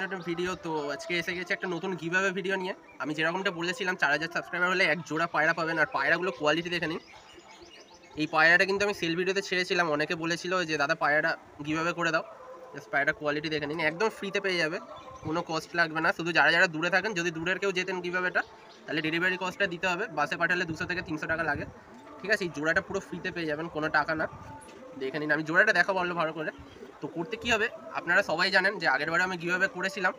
একটা ভিডিও তো আজকে এসে গেছে একটা নতুন গিভঅ্যাওয়ে ভিডিও নিয়ে। আমি যেরকমটা বলেছিলাম 4000 সাবস্ক্রাইবার হলে এক জোড়া পায়রা পাবেন। আর পায়রাগুলো কোয়ালিটি দেখে নিন। এই পায়রাটা কিন্তু আমি সেল ভিডিওতে ছেড়েছিলাম। অনেকে বলেছিল যে দাদা পায়রাটা গিভঅ্যাওয়ে করে দাও। জাস্ট পায়রাটা কোয়ালিটি দেখে নিন, একদম ফ্রিতে পেয়ে যাবে, কোনো কস্ট লাগবে না। শুধু যারা যারা দূরে থাকেন, যদি দূরের কেউ যেতেন গিভঅ্যাওয়েটা, তাহলে ডেলিভারি কস্টটা দিতে হবে। বাসে পাঠালে 200 থেকে 300 টাকা লাগে, ঠিক আছে। এই জোড়াটা পুরো ফ্রিতে পেয়ে যাবেন, কোনো টাকা না। দেখে নিন, আমি জোড়াটা দেখাবো ভালো করে। তো করতে কী হবে, আপনারা সবাই জানেন যে আগেরবারে আমি গিভঅ্যাওয়ে করেছিলাম।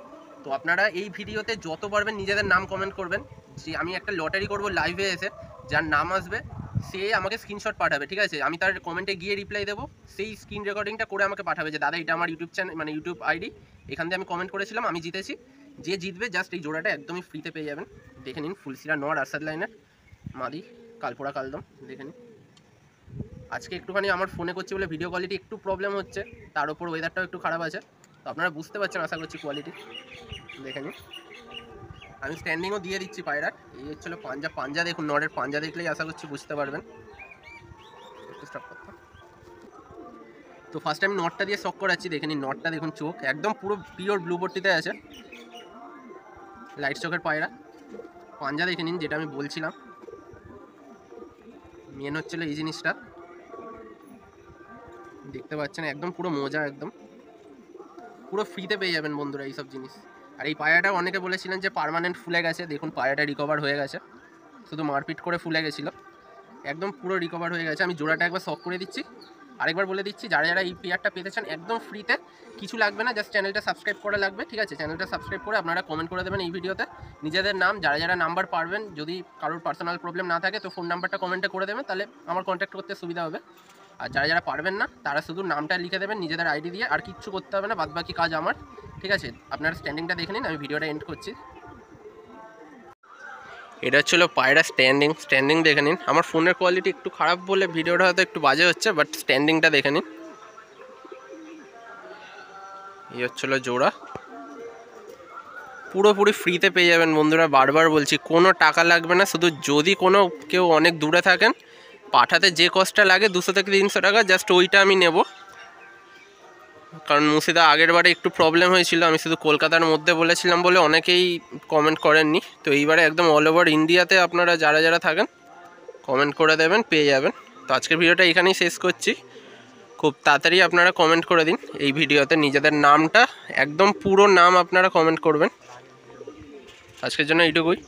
তো আপনারা এই ভিডিওতে যত পারবেন নিজেদের নাম কমেন্ট করবেন। যে আমি একটা লটারি করব লাইভে এসে, যার নাম আসবে সে আমাকে স্ক্রিনশট পাঠাবে, ঠিক আছে। আমি তার কমেন্টে গিয়ে রিপ্লাই দেবো, সেই স্ক্রিন রেকর্ডিংটা করে আমাকে পাঠাবে যে দাদা এটা আমার ইউটিউব চ্যানেল, মানে ইউটিউব আইডি, এখান থেকে আমি কমেন্ট করেছিলাম, আমি জিতেছি। যে জিতবে জাস্ট এই জোড়াটা একদমই ফ্রিতে পেয়ে যাবেন। দেখে নিন, ফুলসিরা নর আরসাদ লাইনের মাদি, কালপোড়া কালদম, দেখে নিন। আজকে একটুখানি আমার ফোনে করছি বলে ভিডিও কোয়ালিটি একটু প্রবলেম হচ্ছে, তার উপর ওয়েদারটাও একটু খারাপ আছে। তো আপনারা বুঝতে পারছেন আশা করছি কোয়ালিটি। দেখে নিন, আমি স্ট্যান্ডিংও দিয়ে দিচ্ছি পায়রার। এই হচ্ছিল পাঞ্জা। পাঞ্জা দেখুন, নরের পাঞ্জা দেখলেই আশা করছি বুঝতে পারবেন। একটু স্টপ করতে। তো ফার্স্ট আমি নটটা দিয়ে শক করাচ্ছি। দেখে নিন, নটটা দেখুন, চোখ একদম পুরো পিওর ব্লু বর্টিতে আছে, লাইট চোখের পায়রা। পাঞ্জা দেখে নিন, যেটা আমি বলছিলাম, মেন হচ্ছিল এই জিনিসটা, দেখতে পাচ্ছেন একদম পুরো মোজা, একদম পুরো ফ্রিতে পেয়ে যাবেন বন্ধুরা এইসব জিনিস। আর এই পায়রাটা অনেকে বলেছিলেন যে পার্মানেন্ট ফুলে গেছে, দেখুন পায়রাটা রিকভার হয়ে গেছে, শুধু মারপিট করে ফুলে গেছিলো, একদম পুরো রিকভার হয়ে গেছে। আমি জোড়াটা একবার শক করে দিচ্ছি, আরেকবার বলে দিচ্ছি, যারা যারা এই পেয়ারটা পেতে চান একদম ফ্রিতে, কিছু লাগবে না, জাস্ট চ্যানেলটা সাবস্ক্রাইব করা লাগবে, ঠিক আছে। চ্যানেলটা সাবস্ক্রাইব করে আপনারা কমেন্ট করে দেবেন এই ভিডিওতে নিজেদের নাম, যারা যারা নাম্বার পারবেন। যদি কারোর পার্সোনাল প্রবলেম না থাকে তো ফোন নাম্বারটা কমেন্টে করে দেবেন, তাহলে আমার কন্ট্যাক্ট করতে সুবিধা হবে। আর যারা যারা পারবেন না তারা শুধু নামটা লিখে দেবেন নিজেদের আইডি দিয়ে, আর কিচ্ছু করতে হবে না, বাদবাকি কাজ আমার, ঠিক আছে। আপনারা স্ট্যান্ডিংটা দেখে নিন, আমি ভিডিওটা এন্ড করছি। এটা হচ্ছিল পায়রা স্ট্যান্ডিং দেখে নিন। আমার ফোনের কোয়ালিটি একটু খারাপ বলে ভিডিওটা হয়তো একটু বাজে হচ্ছে, বাট স্ট্যান্ডিংটা দেখে নিন। এই হচ্ছিল জোড়া, পুরোপুরি ফ্রিতে পেয়ে যাবেন বন্ধুরা। বারবার বলছি, কোনো টাকা লাগবে না। শুধু যদি কোনো কেউ অনেক দূরে থাকেন, পাঠাতে যে কস্টটা লাগে 200 থেকে 300 টাকা, জাস্ট ওইটা আমি নেব। কারণ মুর্শিদা আগের বারে একটু প্রবলেম হয়েছিল, আমি শুধু কলকাতার মধ্যে বলেছিলাম বলে অনেকেই কমেন্ট করেননি। তো এইবারে একদম অল ওভার ইন্ডিয়াতে আপনারা যারা যারা থাকেন কমেন্ট করে দেবেন, পেয়ে যাবেন। তো আজকের ভিডিওটা এখানেই শেষ করছি। খুব তাড়াতাড়ি আপনারা কমেন্ট করে দিন এই ভিডিওতে নিজেদের নামটা, একদম পুরো নাম আপনারা কমেন্ট করবেন। আজকের জন্য এইটুকুই।